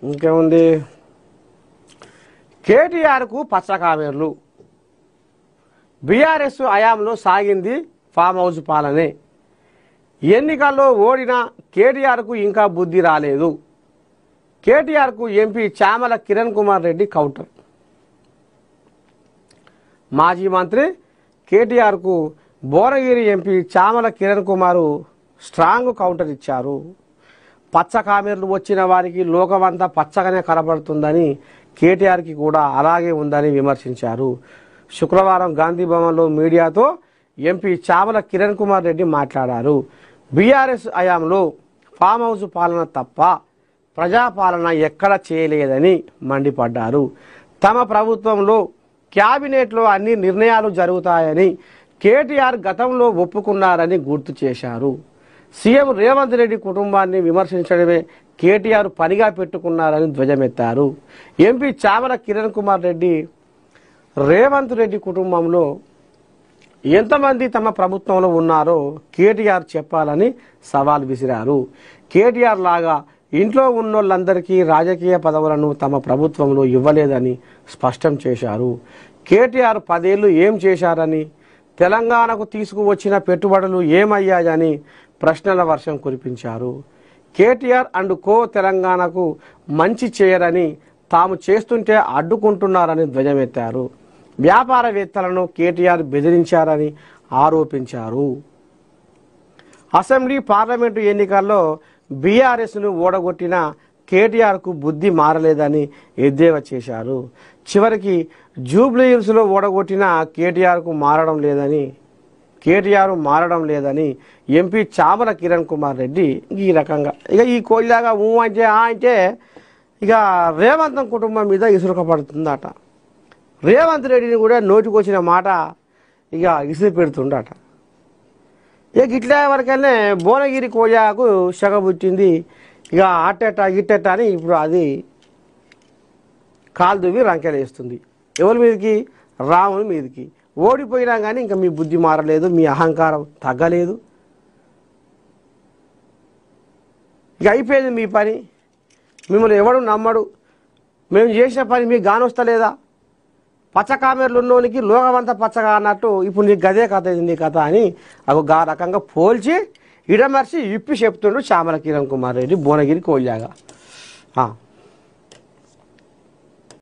ఇంకేముంది, కేటీఆర్కు పచ్చకామెర్లు, బీఆర్ఎస్ హయాంలో సాగింది ఫామ్ హౌస్ పాలనే, ఎన్నికల్లో ఓడిన కేటీఆర్కు ఇంకా బుద్ధి రాలేదు, కేటీఆర్కు ఎంపీ చామల కిరణ్ కుమార్ రెడ్డి కౌంటర్. మాజీ మంత్రి కేటీఆర్కు Bhuvanagiri MP Chamala Kiran Kumar strong counter ఇచ్చారు. పచ్చ కామెర్లు వచ్చిన వారికి లోకమంతా పచ్చగానే కనబడుతుందని, కేటీఆర్కి కూడా అలాగే ఉందని విమర్శించారు. శుక్రవారం గాంధీ భవన్లో మీడియాతో ఎంపీ చామల కిరణ్ కుమార్ రెడ్డి మాట్లాడారు. బీఆర్ఎస్ హయాంలో ఫామ్ హౌస్ పాలన తప్ప ప్రజాపాలన ఎక్కడ చేయలేదని మండిపడ్డారు. తమ ప్రభుత్వంలో క్యాబినెట్లో అన్ని నిర్ణయాలు జరుగుతాయని కేటీఆర్ గతంలో ఒప్పుకున్నారని గుర్తు చేశారు. సీఎం రేవంత్ రెడ్డి కుటుంబాన్ని విమర్శించడమే కేటీఆర్ పనిగా పెట్టుకున్నారని ధ్వజమెత్తారు. ఎంపీ చామల కిరణ్ కుమార్ రెడ్డి రేవంత్ రెడ్డి కుటుంబంలో ఎంతమంది తమ ప్రభుత్వంలో ఉన్నారో కేటీఆర్ చెప్పాలని సవాల్ విసిరారు. కేటీఆర్ లాగా ఇంట్లో ఉన్నోళ్ళందరికీ రాజకీయ పదవులను తమ ప్రభుత్వంలో ఇవ్వలేదని స్పష్టం చేశారు. కేటీఆర్ 10 ఏళ్లు ఏం చేశారని, తెలంగాణకు తీసుకువచ్చిన పెట్టుబడులు ఏమయ్యాయని ప్రశ్నల వర్షం కురిపించారు. కేటీఆర్ అండ్ కో తెలంగాణకు మంచి చేయరని, తాము చేస్తుంటే అడ్డుకుంటున్నారని ధ్వజమెత్తారు. వ్యాపారవేత్తలను కేటీఆర్ బెదిరించారని ఆరోపించారు. అసెంబ్లీ పార్లమెంటు ఎన్నికల్లో బీఆర్ఎస్ను ఓడగొట్టిన కేటీఆర్కు బుద్ధి మారలేదని ఎద్దేవా చేశారు. చివరికి జూబ్లీహిల్స్లో ఓడగొట్టిన కేటీఆర్ మారడం లేదని ఎంపీ చామల కిరణ్ కుమార్ రెడ్డి ఈ రకంగా ఈ కోయిలాగా అంటే ఇక రేవంత్ కుటుంబం మీద ఇసురుక పడుతుందట. రేవంత్ రెడ్డిని కూడా నోటికొచ్చిన మాట ఇసిరి పెడుతుండట. ఇట్లా వరకనే భువనగిరి కోయాకు శగ పుట్టింది. అట్టెట్ట గిట్టెట్ట అని ఇప్పుడు అది కాలు దువ్వి రంకెలేస్తుంది. ఎవరి మీదకి? రాముని మీదకి. ఓడిపోయినా కానీ ఇంకా మీ బుద్ధి మారలేదు, మీ అహంకారం తగ్గలేదు. అయిపోయింది మీ పని. మిమ్మల్ని ఎవడు నమ్మడు. మేము చేసిన పని మీకు గానొస్తలేదా? పచ్చకామెర్లు ఉన్నోనికి లోకమంతా పచ్చగా అన్నట్టు ఇప్పుడు నీకు గదే కథ నీ కథ అని గా రకంగా పోల్చి ఇడమర్చి ఇప్పి చెప్తుండు చామల కిరణ్ కుమార్ రెడ్డి భువనగిరి కోల్యాగా.